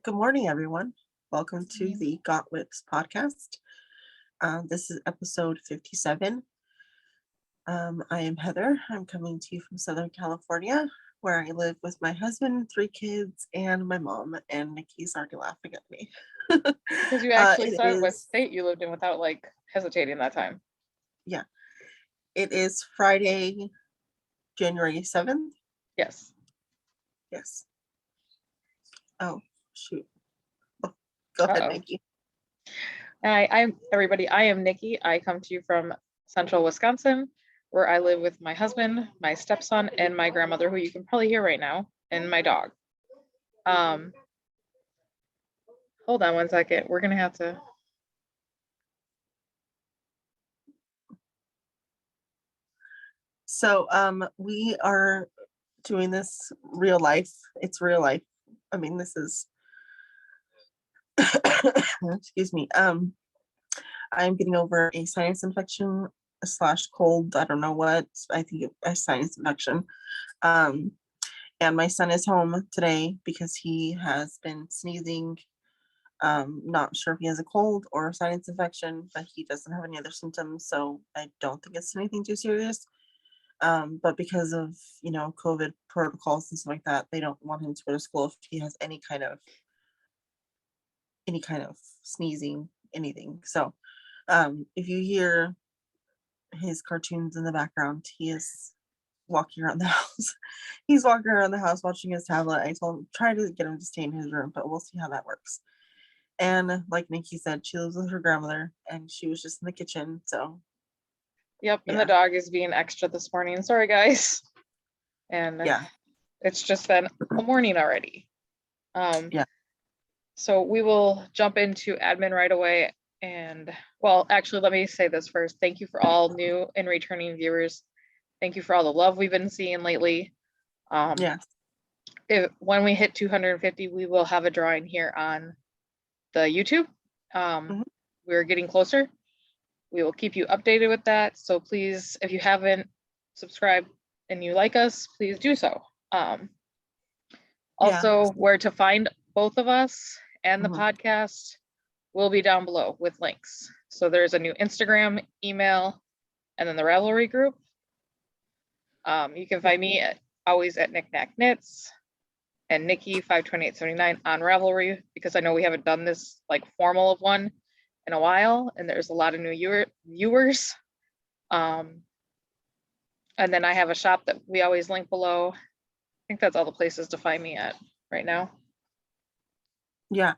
Good morning, everyone. Welcome to the Got WIPs podcast. This is episode 57. I am Heather. I'm coming to you from Southern California, where I live with my husband, 3 kids, and my mom. And Nicci's already laughing at me. Because you actually said what state you lived in without hesitating that time. Yeah. It is Friday, January 7th. Yes. Yes. Oh, shoot. Go ahead, Nicci. I'm everybody. I am Nicci. I come to you from central Wisconsin, where I live with my husband, my stepson, and my grandmother, who you can probably hear right now, and my dog. Hold on one second. We're gonna have to. So, we are doing this real life. It's real life. I mean, this is excuse me. I'm getting over a sinus infection / cold. I don't know what. I think a sinus infection. And my son is home today because he has been sneezing. Not sure if he has a cold or a sinus infection, but he doesn't have any other symptoms, so I don't think it's anything too serious. But because of COVID protocols and stuff like that, they don't want him to go to school if he has any kind of sneezing, anything. So if you hear his cartoons in the background, he is walking around the house. He's walking around the house watching his tablet. I told him try to get him to stay in his room, but we'll see how that works. And like Nicci said, she lives with her grandmother and she was just in the kitchen. So Yep, and the dog is being extra this morning. Sorry, guys. And it's just been a morning already. So we will jump into admin right away. And well, actually, let me say this first. Thank you for all new and returning viewers. Thank you for all the love we've been seeing lately. When we hit 250, we will have a drawing here on the YouTube. We're getting closer. We will keep you updated with that. So please, if you haven't subscribed and you like us, please do so. Also, where to find both of us and the podcast will be down below with links. So there's a new Instagram, email, and then the Ravelry group. You can find me always at Knickknack Knits and Nicci 52879 on Ravelry, because I know we haven't done this formal of one in a while, and there's a lot of new viewers. And then I have a shop that we always link below. I think that's all the places to find me at right now. Yeah,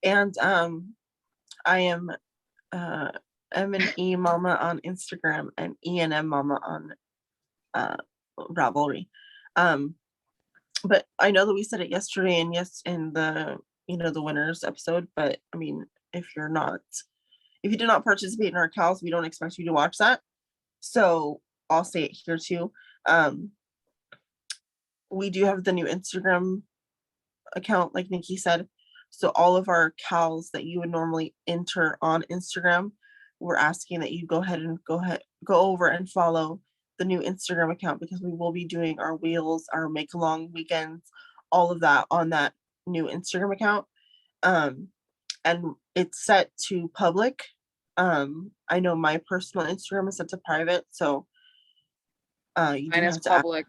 and I am M&E Mama on Instagram and E&M Mama on Ravelry. But I know that we said it yesterday and in the the winners episode, but I mean, if you did not participate in our KALs, we don't expect you to watch that. So I'll say it here too. We do have the new Instagram account, like Nicci said. So all of our KALs that you would normally enter on Instagram, we're asking that you go over and follow the new Instagram account, because we will be doing our wheels, our make along weekends, all of that on that new Instagram account. And it's set to public. I know my personal Instagram is set to private, so you do have to public.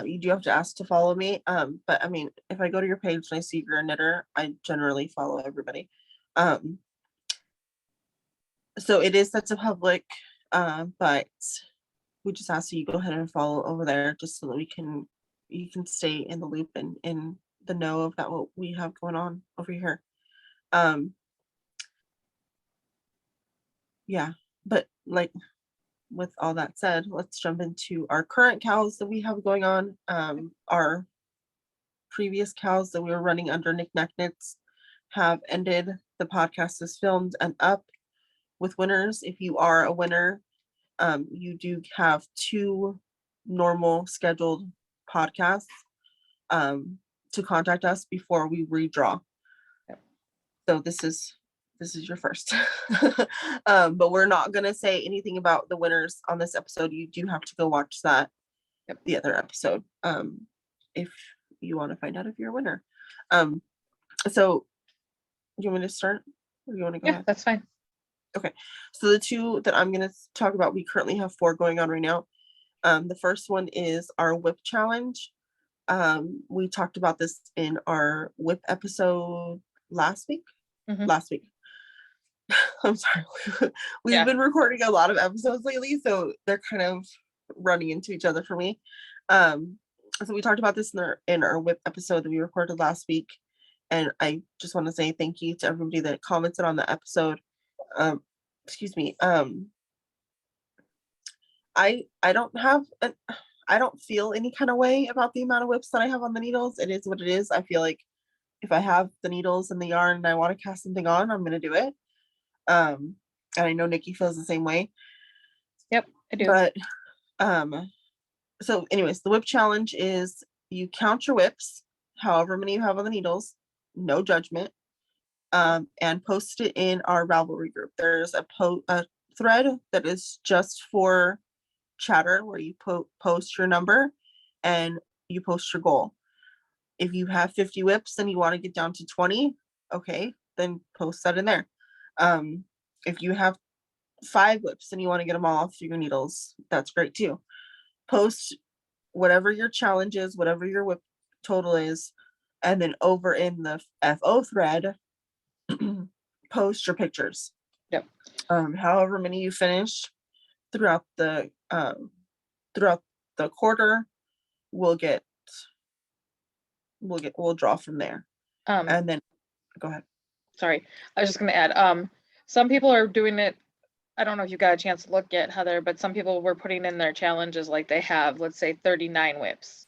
You do have to ask to follow me. But I mean, if I go to your page and I see you're a knitter, I generally follow everybody. So it is set to public, but we just ask you go ahead and follow over there, just so that you can stay in the loop and in the know of that what we have going on over here. But with all that said, let's jump into our current KALs that we have going on. Our previous KALs that we were running under Knickknack Knits have ended. The podcast is filmed and up with winners. If you are a winner, you do have 2 normal scheduled podcasts to contact us before we redraw. So this is your first. But we're not going to say anything about the winners on this episode. You do have to go watch that, the other episode, if you want to find out if you're a winner. So you want me to start? Or you want to go ahead? That's fine. Okay. So the two that I'm going to talk about, we currently have 4 going on right now. The first one is our whip challenge. We talked about this in our whip episode last week. Last week. I'm sorry. We've been recording a lot of episodes lately, so they're kind of running into each other for me. So we talked about this in our whip episode that we recorded last week, and I just want to say thank you to everybody that commented on the episode. Excuse me. I don't feel any kind of way about the amount of whips that I have on the needles. It is what it is. I feel like if I have the needles and the yarn and I want to cast something on, I'm gonna do it. And I know Nicci feels the same way. Yep, I do. But so anyways, the whip challenge is you count your whips, however many you have on the needles, no judgment, and post it in our Ravelry group. There's a thread that is just for chatter where you post your number and you post your goal. If you have 50 whips and you want to get down to 20, okay, then post that in there. If you have 5 whips and you want to get them all off your needles, that's great too. Post whatever your challenge is, whatever your whip total is, and then over in the FO thread, post your pictures. Yep. However many you finish throughout the quarter, we'll draw from there. And then go ahead. Sorry, I was just going to add, some people are doing it. I don't know if you got a chance to look at Heather, but some people were putting in their challenges like they have, let's say 39 whips.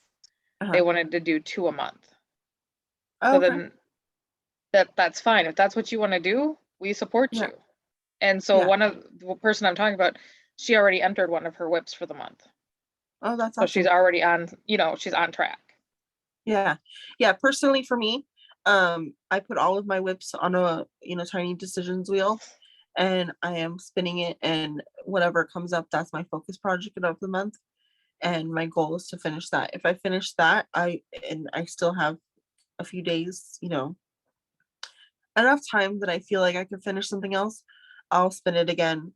They wanted to do 2 a month. So then that's fine. If that's what you want to do, we support you. And so one of the person I'm talking about, she already entered one of her whips for the month. Oh, that's so awesome. She's already on, she's on track. Yeah. Personally for me, I put all of my whips on a, tiny decisions wheel, and I am spinning it, and whatever comes up, that's my focus project of the month. And my goal is to finish that. If I finish that, I still have a few days, enough time that I feel like I can finish something else, I'll spin it again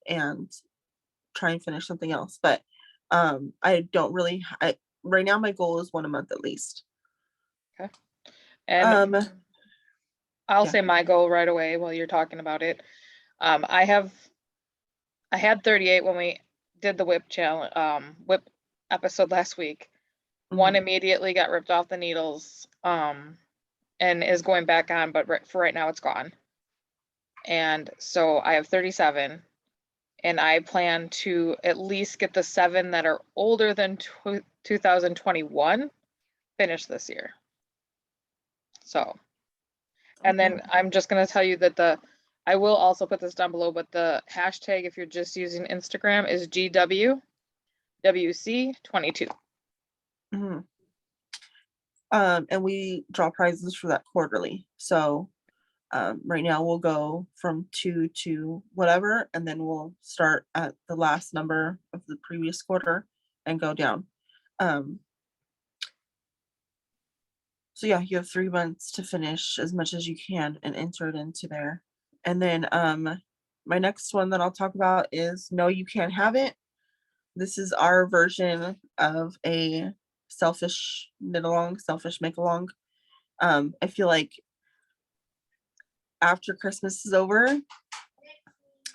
and try and finish something else. But I don't really, right now my goal is 1 a month at least. Okay. And I'll say my goal right away while you're talking about it. I had 38 when we did the whip challenge, whip episode last week. One immediately got ripped off the needles, and is going back on, but for right now it's gone. And so I have 37, and I plan to at least get the 7 that are older than 2021 finished this year. So, and then I'm just going to tell you that I will also put this down below, but the hashtag, if you're just using Instagram, is GWWC22. And we draw prizes for that quarterly. So right now we'll go from 2 to whatever, and then we'll start at the last number of the previous quarter and go down. So yeah, you have 3 months to finish as much as you can and enter it into there. And then my next one that I'll talk about is No You Can't Have It. This is our version of a selfish knit along, selfish make along. I feel like after Christmas is over,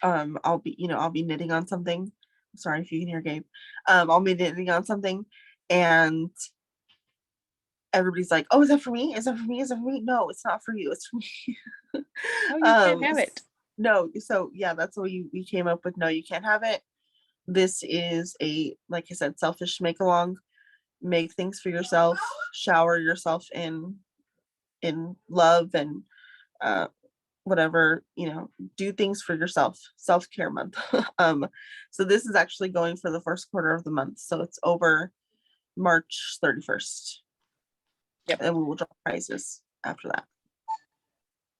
I'll be knitting on something. I'm sorry if you can hear Gabe. I'll be knitting on something, and everybody's like, "Oh, is that for me? Is that for me? Is that for me?" No, it's not for you. It's for me. Oh, you can't have it. No. So yeah, that's what we came up with. No, you can't have it. This is like I said, selfish make along. Make things for yourself. Shower yourself in love and whatever, do things for yourself. Self-care month. So this is actually going for the first quarter of the month. So it's over March 31st. Yep. And we will draw prizes after that.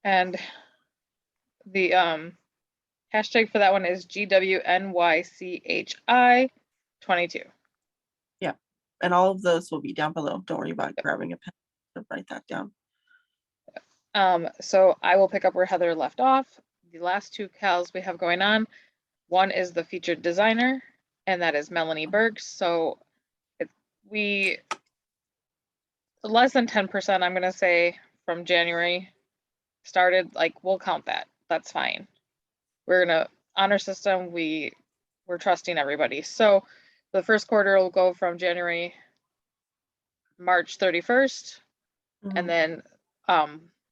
And the hashtag for that one is GWNYCHI22. Yeah. And all of those will be down below. Don't worry about grabbing a pen to write that down. So I will pick up where Heather left off. The last two KALs we have going on, one is the featured designer, and that is Melanie Bergs. So we less than 10%, I'm gonna say, from January started, like, we'll count that. That's fine. We're gonna honor system, we're trusting everybody. So the first quarter will go from January, March 31st, and then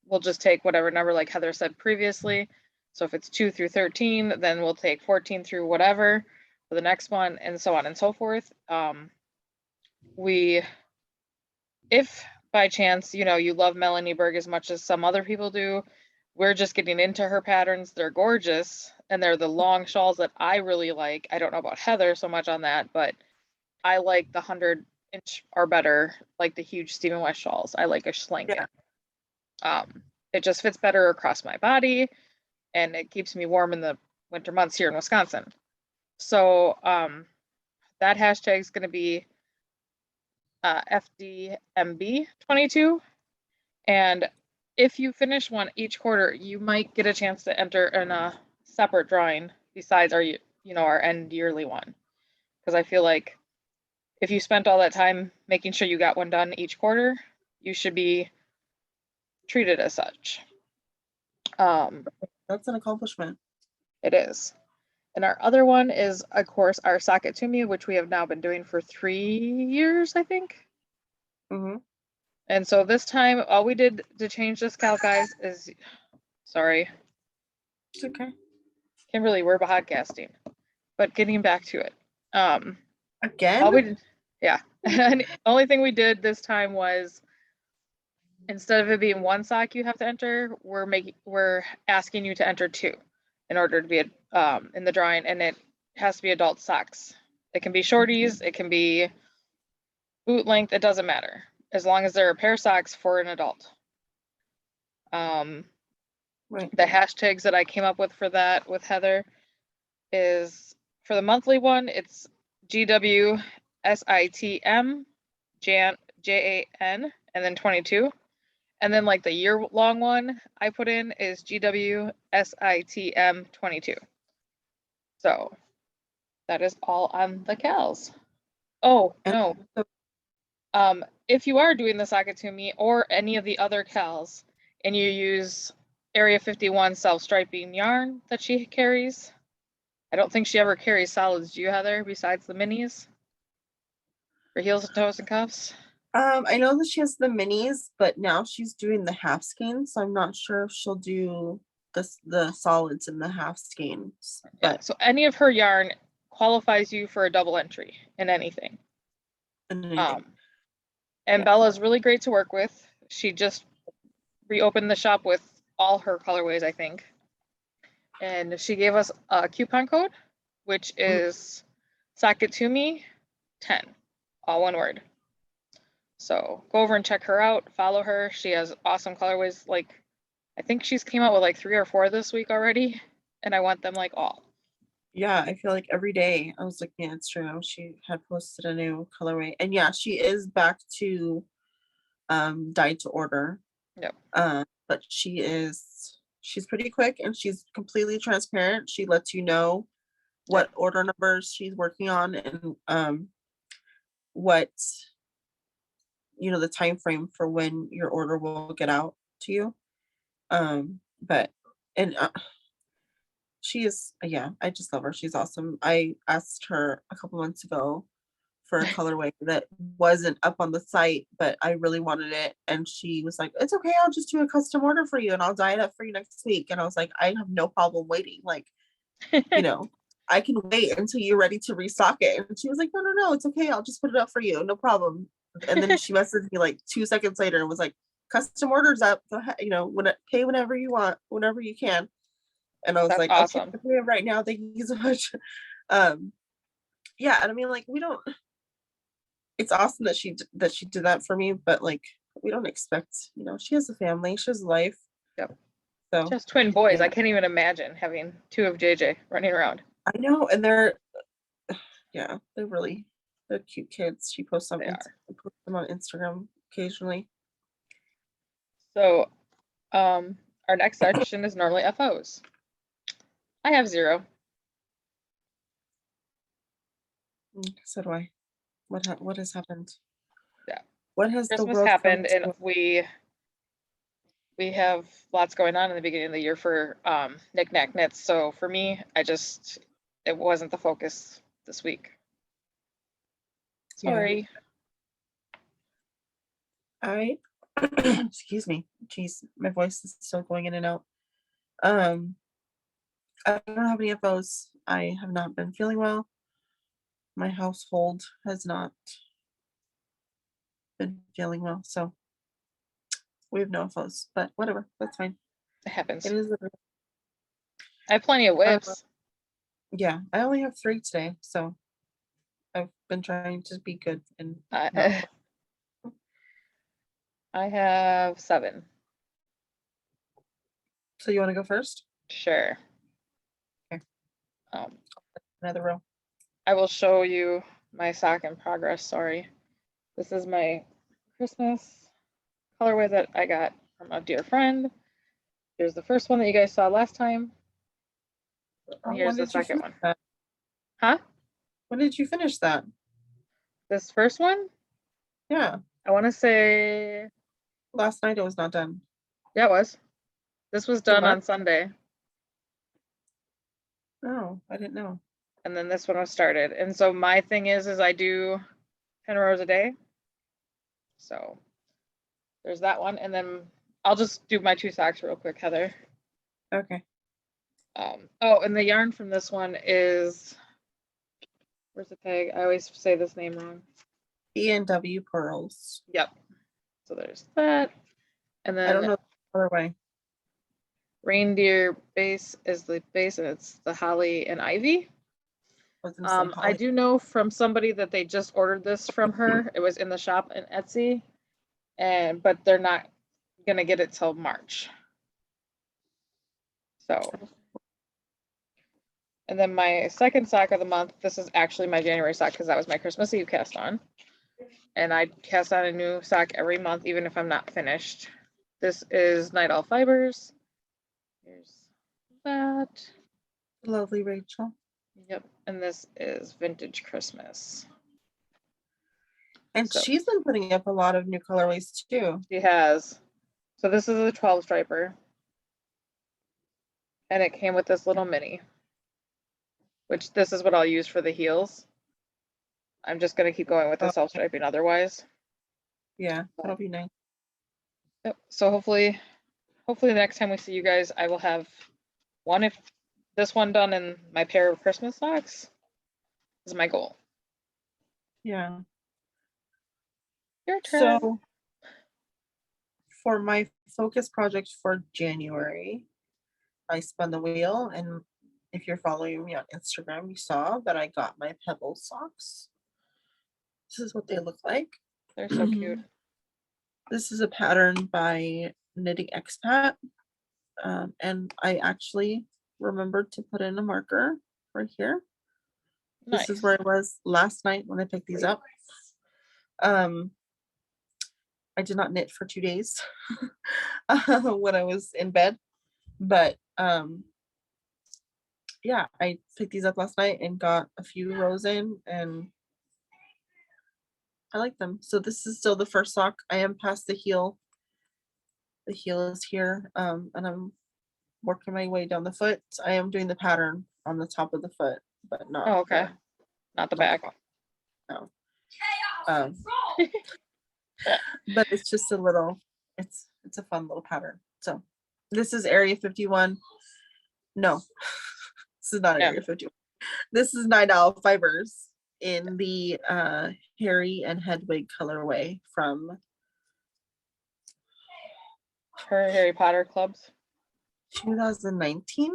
we'll just take whatever number, like Heather said previously. So if it's 2 through 13, then we'll take 14 through whatever for the next one, and so on and so forth. If by chance, you love Melanie Berg as much as some other people do, we're just getting into her patterns. They're gorgeous, and they're the long shawls that I really like. I don't know about Heather so much on that, but I like the 100-inch or better, like the huge Stephen West shawls. I like a schlanket. It just fits better across my body, and it keeps me warm in the winter months here in Wisconsin. So that hashtag is going to be FDMB22. And if you finish one each quarter, you might get a chance to enter in a separate drawing besides our end yearly one. Because I feel like if you spent all that time making sure you got one done each quarter, you should be treated as such. That's an accomplishment. It is. And our other one is, of course, our Sock It To Me, which we have now been doing for 3 years, I think. And so this time, all we did to change this KAL, guys, is, sorry. It's okay. Kimberly, we're podcasting. But getting back to it. Again? Yeah. And only thing we did this time was, instead of it being one sock you have to enter, we're asking you to enter 2 in order to be in the drawing, and it has to be adult socks. It can be shorties, it can be boot length, it doesn't matter, as long as they're a pair of socks for an adult. Right. The hashtags that I came up with for that with Heather is, for the monthly one, it's GWSITM JAN, and then 22. And then, like, the year-long one I put in is GWSITM 22. So that is all on the KALs. Oh, no. If you are doing the Sock It To Me or any of the other KALs, and you use Area 51 self-striping yarn that she carries, I don't think she ever carries solids, do you, Heather, besides the minis? For heels and toes and cuffs? I know that she has the minis, but now she's doing the half skeins, so I'm not sure if she'll do the solids and the half skeins. But yeah, so any of her yarn qualifies you for a double entry in anything. And Bella's really great to work with. She just reopened the shop with all her colorways, I think. And she gave us a coupon code, which is Sock It To Me 10, all one word. So go over and check her out, follow her. She has awesome colorways. Like, I think she's came out with like 3 or 4 this week already, and I want them like all. Yeah, I feel like every day I was looking at Instagram, she had posted a new colorway. And yeah, she is back to dyed to order. Yep. But she's pretty quick, and she's completely transparent. She lets you know what order numbers she's working on, and what, the time frame for when your order will get out to you. She is, yeah, I just love her. She's awesome. I asked her a couple months ago for a colorway that wasn't up on the site, but I really wanted it. And she was like, it's okay, I'll just do a custom order for you and I'll dye it up for you next week. And I was like, I have no problem waiting. Like, I can wait until you're ready to restock it. And she was like, no, it's okay. I'll just put it up for you. No problem. And then she messaged me like 2 seconds later and was like, custom orders up. Go ahead, pay whenever you want, whenever you can. And I was That's like, awesome. Okay, right now, thank you so much. Yeah, and I mean, like, it's awesome that she did that for me, but like, we don't expect, she has a family, she has a life. Yep. So just twin boys. Yeah. I can't even imagine having 2 of JJ running around. I know, and they're cute kids. She posts them on Instagram occasionally. So Our next section is normally FOs. I have 0. So do I. What has happened? Yeah. What has the Christmas world come happened, and to? we have lots going on in the beginning of the year for knick-knack knits. So for me, it wasn't the focus this week. Sorry. Excuse me. Jeez, my voice is still going in and out. I don't have any of those. I have not been feeling well. My household has not been feeling well, so we have no FOs, but whatever, that's fine. It happens. It is what it is. I have plenty of WIPs. Yeah, I only have 3 today, so I've been trying to be good and not I have 7. So you want to go first? Sure. Okay. Um, Another row. I will show you my sock in progress. Sorry. This is my Christmas colorway that I got from a dear friend. Here's the first one that you guys saw last time. And here's the second one. That? Huh? When did you finish that? This first one? Yeah. I want to say Last night it was not done. yeah, it was. This was done on Sunday. Oh, I didn't know. And then this one was started. And so my thing is I do 10 rows a day. So there's that one. And then I'll just do my 2 socks real quick, Heather. Okay. Oh, and the yarn from this one is, where's the tag? I always say this name wrong. B&W Pearls. Yep. So there's that. And then I don't know the other way. Reindeer base is the base, and it's the holly and ivy. I do know from somebody that they just ordered this from her. It was in the shop in Etsy, but they're not gonna get it till March. So, and then my second sock of the month, this is actually my January sock because that was my Christmas Eve cast on. And I cast on a new sock every month, even if I'm not finished. This is Night Owl Fibers. Here's that. Lovely Rachel. Yep. And this is Vintage Christmas. And so, she's been putting up a lot of new colorways too. She has. So this is a 12 striper. And it came with this little mini, which this is what I'll use for the heels. I'm just going to keep going with the self-striping otherwise. Yeah, that'll be nice. Yep. So hopefully the next time we see you guys, I will have this one done in my pair of Christmas socks is my goal. Yeah. Your turn. So for my focus project for January, I spun the wheel, and if you're following me on Instagram, you saw that I got my Pebble Socks. This is what they look like. They're so cute. This is a pattern by Knitting Expat. And I actually remembered to put in a marker right here. Nice. This is where I was last night when I picked these up. I did not knit for 2 days when I was in bed, but yeah, I picked these up last night and got a few rows in, and I like them. So this is still the first sock. I am past the heel. The heel is here, and I'm working my way down the foot. I am doing the pattern on the top of the foot, but not. Oh, okay. Not the back. No. But it's just a little. It's a fun little pattern. So this is Area 51. No, this is not Area 51. This is Night Owl Fibers in the Harry and Hedwig colorway from her Harry Potter clubs. 2019.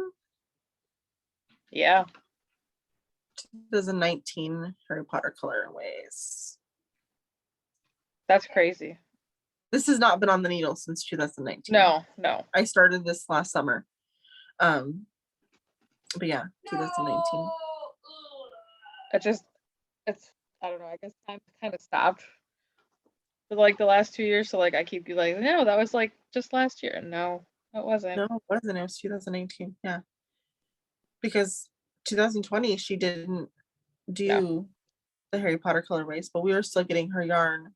Yeah. 2019 Harry Potter colorways. That's crazy. This has not been on the needle since 2019. No. I started this last summer. But yeah, 2019. I don't know, I guess time kind of stopped for like the last 2 years. So like I keep you like, no, that was like just last year. No, it wasn't. No, it wasn't. It was 2018. Yeah. Because 2020 she didn't No. do the Harry Potter colorways, but we were still getting her yarn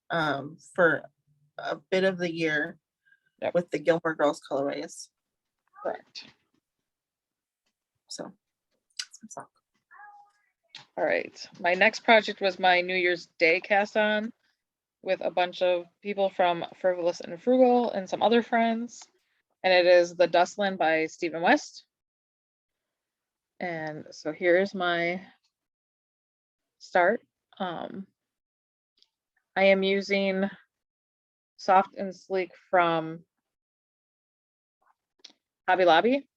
for a bit of the year Yep. with the Gilmore Girls colorways. Correct. So that's my sock. All right. My next project was my New Year's Day cast on with a bunch of people from Frivolous and Frugal and some other friends. And it is The Dustland by Stephen West. And so here's my start. I am using Soft and Sleek from Hobby Lobby.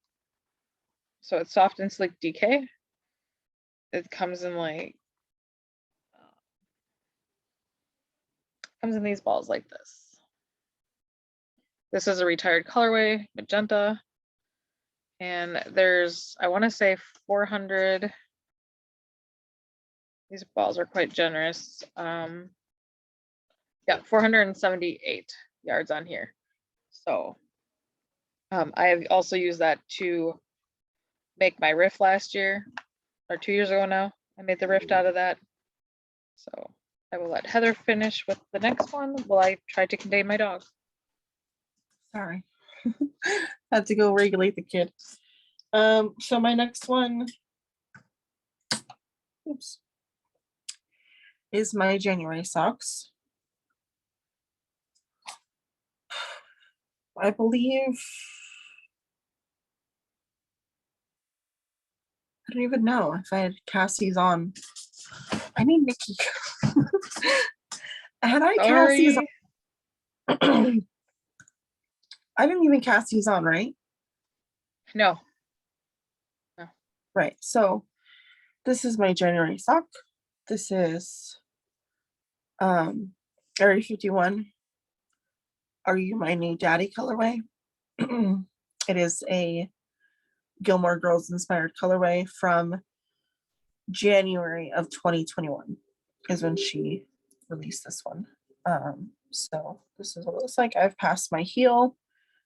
So it's Soft and Sleek DK. It comes in like, comes in these balls like this. This is a retired colorway, magenta. And there's, I want to say 400. These balls are quite generous. Yeah, 478 yards on here. So I have also used that to make my riff last year, or 2 years ago now. I made the rift out of that. So I will let Heather finish with the next one while I try to contain my dog. Sorry. Had to go regulate the kid. So my next one, oops, is my January socks. I believe, I don't even know if I had Cassie's on. I need Nicci. Had I Cassie's Sorry. on? I didn't even Cassie's on, right? No. Right. So this is my January sock. This is Area 51. Are You My New Daddy colorway. It is a Gilmore Girls inspired colorway from January of 2021 is when she released this one. So this is what it looks like. I've passed my heel.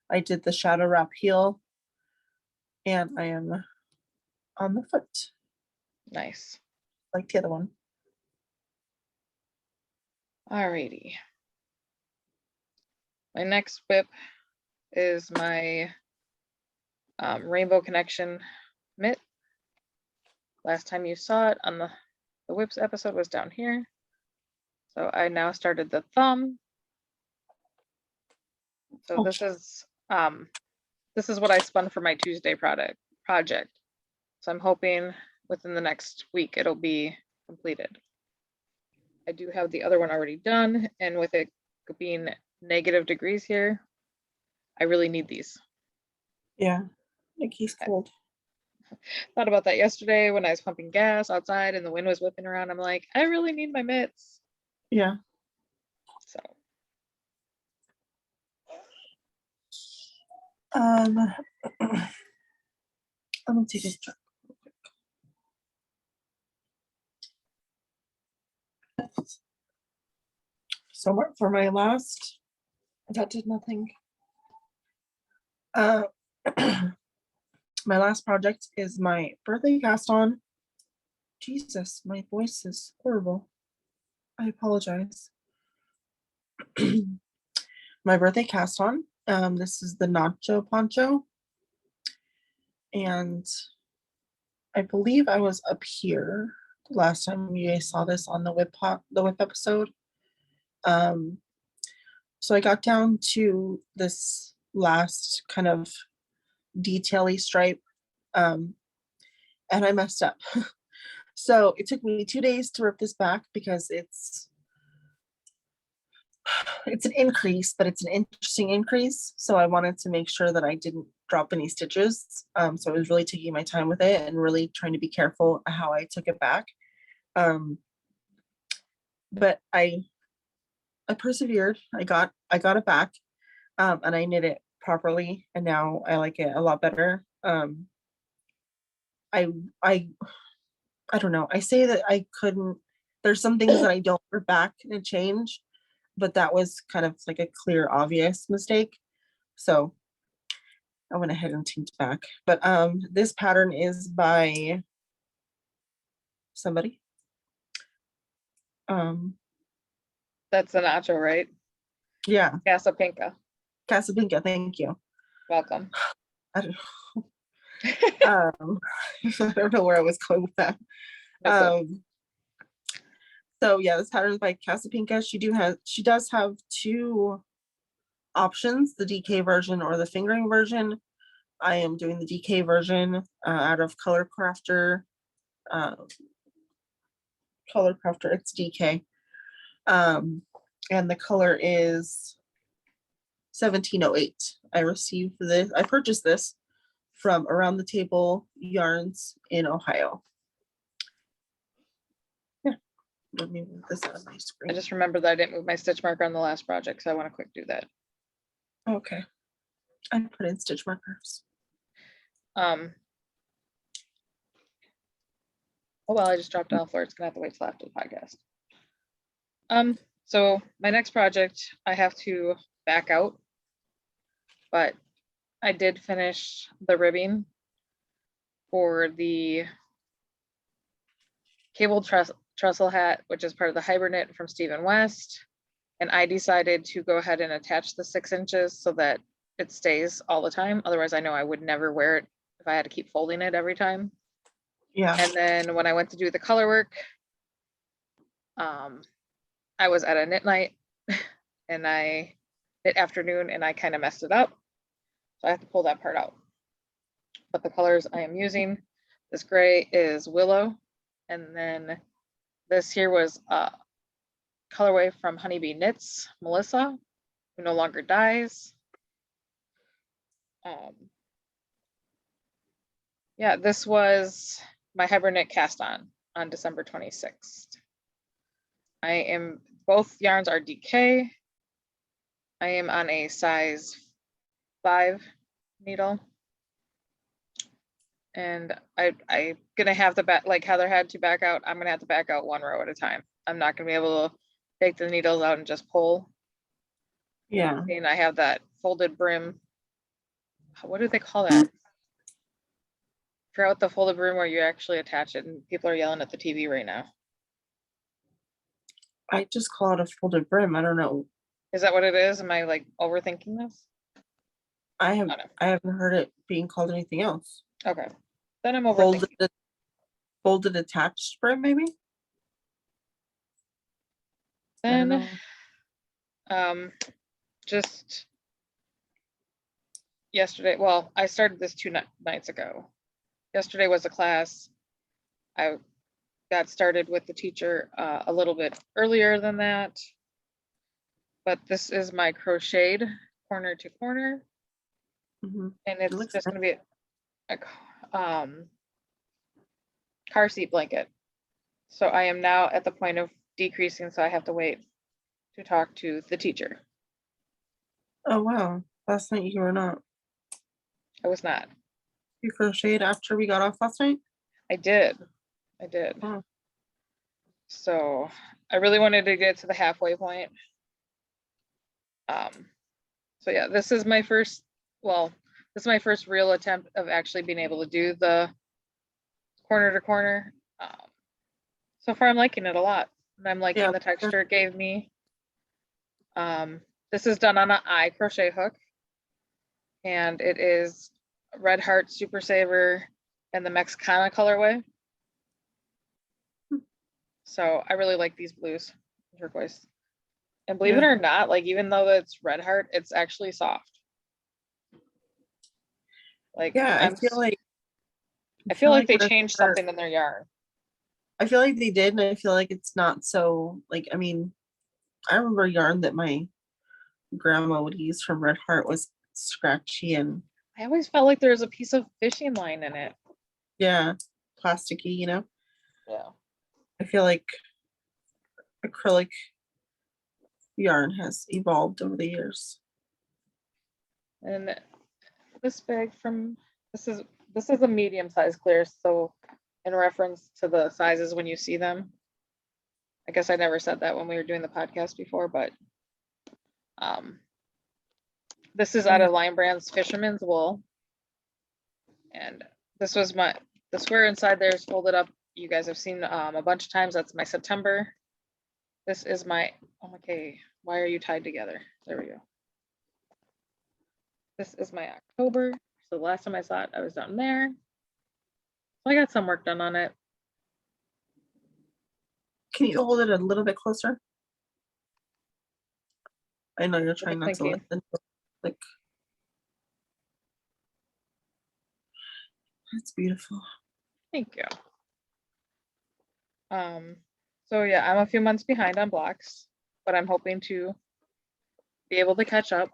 I did the shadow wrap heel and I am on the foot Nice. like the other one. Alrighty. My next whip is my Rainbow Connection mitt. Last time you saw it on the whips episode was down here. So I now started the thumb. So this is what I spun for my Tuesday project. So I'm hoping within the next week it'll be completed. I do have the other one already done, and with it being negative degrees here, I really need these. Yeah, Nicci's cold. Thought about that yesterday when I was pumping gas outside and the wind was whipping around. I'm like, I really need my mitts. Yeah. So I'm gonna take a drink real quick. So for my last, that did nothing. My last project is my birthday cast on. Jesus, my voice is horrible. I apologize. My birthday cast on. This is the Nacho Poncho. And I believe I was up here the last time you guys saw this on the whip episode. So I got down to this last kind of detail-y stripe, and I messed up. So it took me 2 days to rip this back because it's an increase, but it's an interesting increase. So I wanted to make sure that I didn't drop any stitches. So I was really taking my time with it and really trying to be careful how I took it back. But I persevered. I got it back, and I knit it properly, and now I like it a lot better. I don't know. I say that I couldn't. There's some things that I don't rip back and change, but that was kind of like a clear, obvious mistake. So I went ahead and tinted back. But this pattern is by somebody. That's the Nacho, right? Yeah, Casapinka. Casapinka, thank you. Welcome. I don't I don't know where I was going with that. Okay. So yeah, this pattern is by Casapinka. She does have two options, the DK version or the fingering version. I am doing the DK version out of Color Crafter. It's DK. And the color is 1708. I purchased this from Around the Table Yarns in Ohio. Yeah, let me move this out of my screen. I just remembered that I didn't move my stitch marker on the last project, so I want to quick do that. Okay. I put in stitch markers. Oh well, I just dropped it off floor. It's gonna have to wait till after the podcast. So my next project, I have to back out, but I did finish the ribbing for the cable trestle hat, which is part of the hibernate from Stephen West. And I decided to go ahead and attach the 6 inches so that it stays all the time. Otherwise, I know I would never wear it if I had to keep folding it every time. Yeah. And then when I went to do the color work, I was at a knit night and knit afternoon and I kind of messed it up. So I have to pull that part out. But the colors I am using, this gray is Willow. And then this here was colorway from Honeybee Knits, Melissa, who no longer dies. Yeah, this was my hibernate cast on December 26th. Both yarns are DK. I am on a size 5 needle. And I'm gonna have to like Heather had to back out. I'm gonna have to back out 1 row at a time. I'm not gonna be able to take the needles out and just pull. Yeah. And I have that folded brim. What do they call that? Figure out the folded brim where you actually attach it, and people are yelling at the TV right now. I just call it a folded brim. I don't know. Is that what it is? Am I like overthinking this? I haven't heard it being called anything else. Okay, then I'm overthinking. Folded attached brim, maybe. Then, just yesterday. Well, I started this 2 nights ago. Yesterday was a class. I got started with the teacher a little bit earlier than that. But this is my crocheted corner to corner. Mm-hmm. And it's just going to be a car seat blanket. So I am now at the point of decreasing, so I have to wait to talk to the teacher. Oh wow, last night you were not. I was not. You crocheted after we got off last night? I did. Oh. So I really wanted to get to the halfway point. So yeah, this is my first real attempt of actually being able to do the corner to corner. So far I'm liking it a lot, and I'm liking the texture it gave me. This is done on an eye crochet hook, and it is Red Heart Super Saver and the Mexicana colorway. So I really like these blues, turquoise. And believe it or not, like even though it's Red Heart, it's actually soft. Like I feel like they changed something in their yarn. I feel like they did, and I feel like it's not so like, I mean, I remember yarn that my grandma would use from Red Heart was scratchy, and I always felt like there was a piece of fishing line in it. Yeah, plasticky, you know? Yeah. I feel like acrylic yarn has evolved over the years. And this bag this is a medium size clear, so in reference to the sizes when you see them. I guess I never said that when we were doing the podcast before, but This is out of Lion Brand's Fisherman's Wool. And this was the square inside there is folded up. You guys have seen a bunch of times. That's my September. This is my, okay, why are you tied together? There we go. This is my October. So the last time I saw it, I was down there. So I got some work done on it. Can you hold it a little bit closer? I know you're trying not to let them like. That's beautiful. Thank you. So yeah, I'm a few months behind on blocks, but I'm hoping to be able to catch up.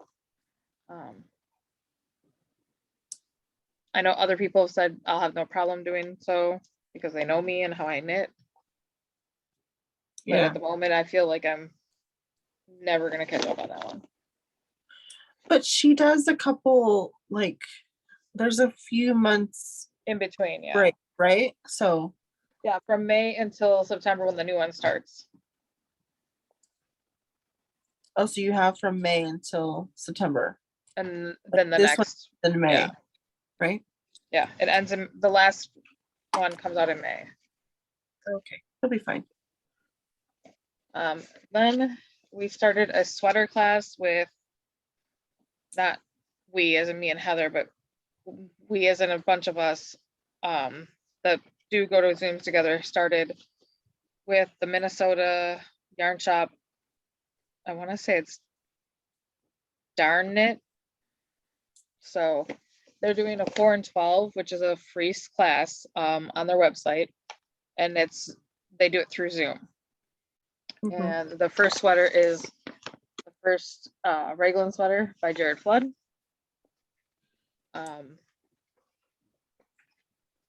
I know other people have said I'll have no problem doing so because they know me and how I knit. But at the moment, I feel like I'm never gonna catch up on that one. But she does a couple, like, there's a few months in between, yeah. Break, right? So yeah, from May until September when the new one starts. Oh, so you have from May until September. And then the this next in May, yeah. Right? Yeah, it ends in the last one comes out in May. Okay, it'll be fine. Then we started a sweater class with not we as in me and Heather, but we as in a bunch of us that do go to Zooms together, started with the Minnesota yarn shop. I want to say it's Darn Knit. So they're doing a 4 and 12, which is a free class on their website, and they do it through Zoom. And the first sweater is the first Raglan sweater by Jared Flood.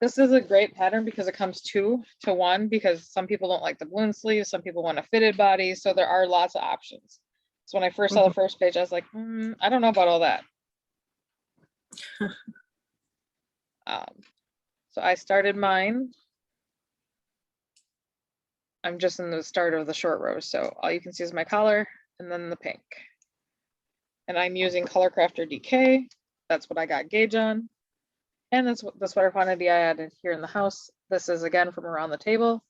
This is a great pattern because it comes 2 to 1 because some people don't like the balloon sleeves, some people want a fitted body, so there are lots of options. So when I first saw the first page, I was like, I don't know about all that. So I started mine. I'm just in the start of the short rows, so all you can see is my collar and then the pink. And I'm using Color Crafter DK. That's what I got gauge on. And that's what the sweater quantity I added here in the house. This is again from around the table.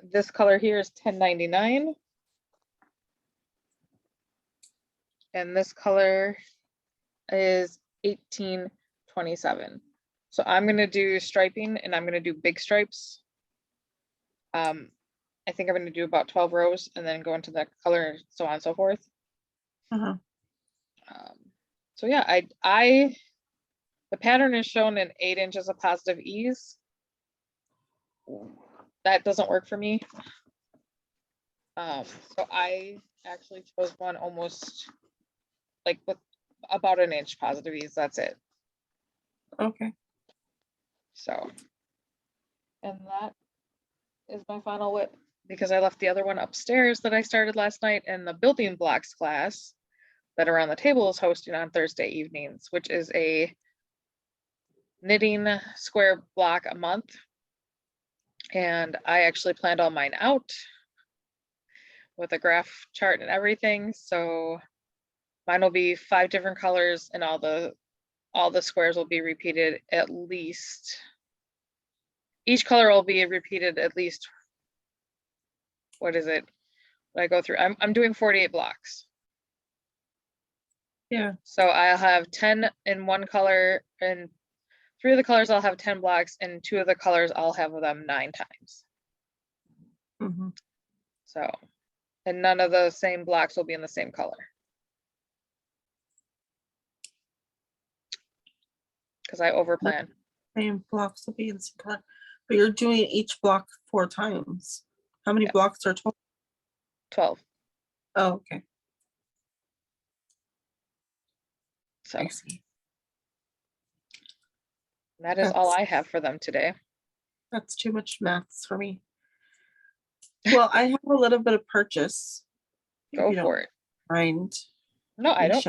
This color here is $10.99. And this color is $18.27. So I'm gonna do striping and I'm gonna do big stripes. I think I'm gonna do about 12 rows and then go into the color, so on and so forth. So yeah, the pattern is shown in 8 inches of positive ease. That doesn't work for me. So I actually chose one almost like with about 1 inch positive ease. That's it. Okay. So, and that is my final whip because I left the other one upstairs that I started last night in the building blocks class that Around the Table is hosting on Thursday evenings, which is a knitting square block a month. And I actually planned all mine out with a graph chart and everything. So mine will be 5 different colors and all the squares will be repeated at least. Each color will be repeated at least, what is it? When I go through, I'm doing 48 blocks. Yeah. So I'll have 10 in one color, and 3 of the colors I'll have 10 blocks, and 2 of the colors I'll have them 9 times. So, and none of the same blocks will be in the same color. Because I overplan. Same blocks will be in the same color, but you're doing each block 4 times. How many blocks are total? 12. Oh, okay. So I see. That is all I have for them today. That's too much maths for me. Well, I have a little bit of purchase. Go for it. Mind. No, I don't.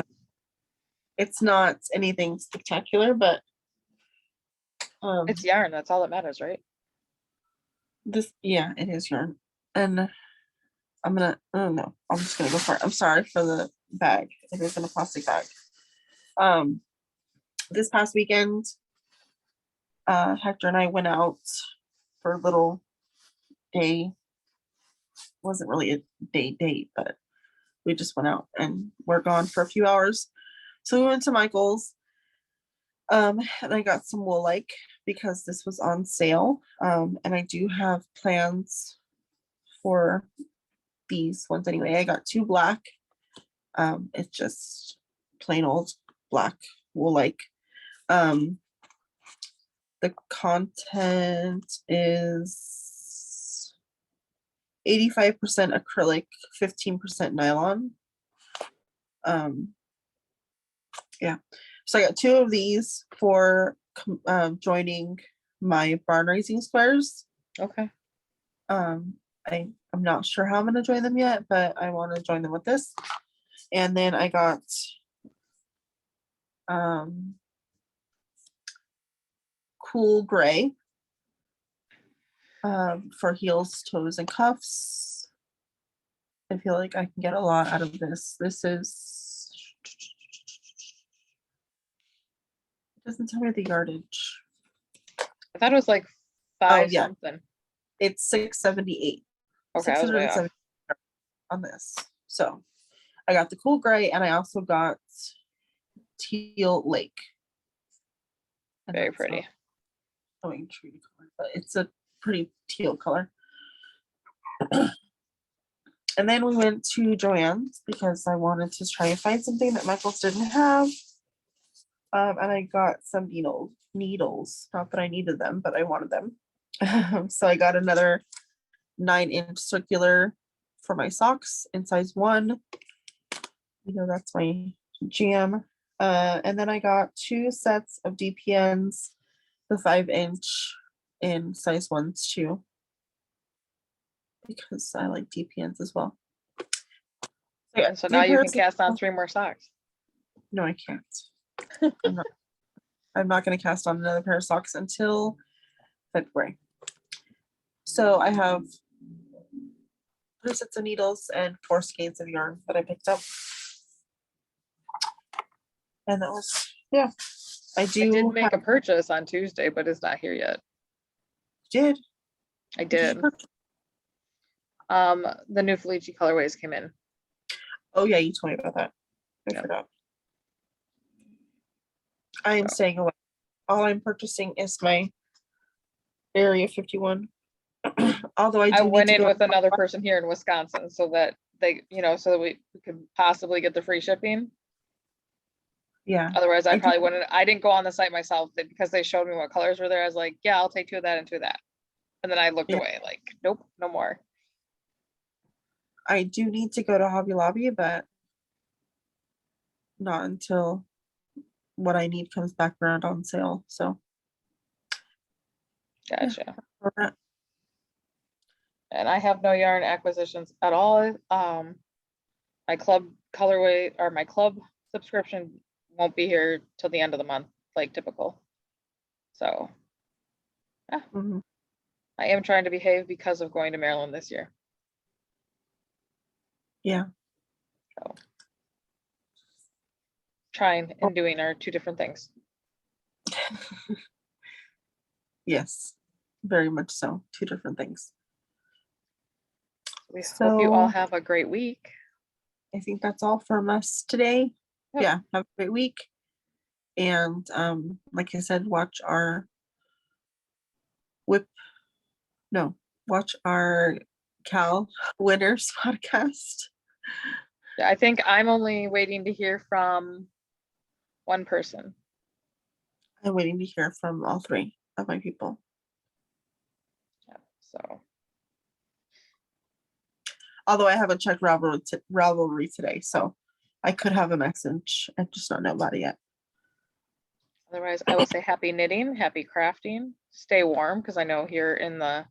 It's not anything spectacular, but it's yarn. That's all that matters, right? It is yarn. And oh no, I'm just gonna go for it. I'm sorry for the bag. It is in a plastic bag. This past weekend, Hector and I went out for a little day. Wasn't really a date, but we just went out and we're gone for a few hours. So we went to Michael's. And I got some wool like because this was on sale. And I do have plans for these ones anyway. I got 2 black. It's just plain old black wool like. The content is 85% acrylic, 15% nylon. Yeah. So I got 2 of these for joining my barn raising squares. Okay. I'm not sure how I'm going to join them yet, but I want to join them with this. And then I got cool gray for heels, toes, and cuffs. I feel like I can get a lot out of this. This is, it doesn't tell me the yardage. I thought it was like 5 yeah. something. It's 678. Okay, I was way off. 670 on this. So I got the cool gray and I also got teal lake. And Very that's pretty. Showing tree color, but it's a pretty teal color. And then we went to Joann's because I wanted to try and find something that Michael's didn't have. And I got some needles. Not that I needed them, but I wanted them. So I got another 9-inch circular for my socks in size 1. You know, that's my jam. And then I got 2 sets of DPNs, the 5-inch in size 1s too, because I like DPNs as well. Yeah, so now you can cast on 3 more socks. No, I can't. I'm not going to cast on another pair of socks until February. So I have 3 sets of needles and 4 skeins of yarn that I picked up. And that was, yeah. I did make a purchase on Tuesday, but it's not here yet. Did? I did. The new Felici colorways came in. Oh yeah, you told me about that. I forgot. I am staying away. All I'm purchasing is my Area 51. Although I went in with another person here in Wisconsin so that they, so that we could possibly get the free shipping. Yeah. Otherwise, I probably wouldn't. I didn't go on the site myself because they showed me what colors were there. I was like, yeah, I'll take 2 of that and 2 of that. And then I looked away like, nope, no more. I do need to go to Hobby Lobby, but not until what I need comes back around on sale. So. Gotcha. Yeah. And I have no yarn acquisitions at all. My club colorway or my club subscription won't be here till the end of the month, like typical. So yeah. I am trying to behave because of going to Maryland this year. Yeah. So trying and doing are 2 different things. Yes, very much so. 2 different things. We hope you all have a great week. I think that's all from us today. Yep. Yeah, have a great week. And like I said, watch our KAL winners podcast. I think I'm only waiting to hear from 1 person. I'm waiting to hear from all 3 of my people. Yeah, so. Although I haven't checked Ravelry today, so I could have a message. I just don't know about it yet. Otherwise, I will say happy knitting, happy crafting, stay warm, because I know here in the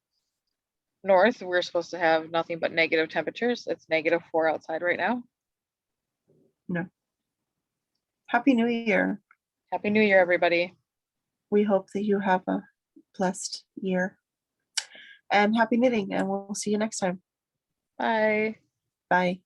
north, we're supposed to have nothing but negative temperatures. It's -4 outside right now. No. Happy New Year. Happy New Year, everybody. We hope that you have a blessed year. And happy knitting, and we'll see you next time. Bye. Bye.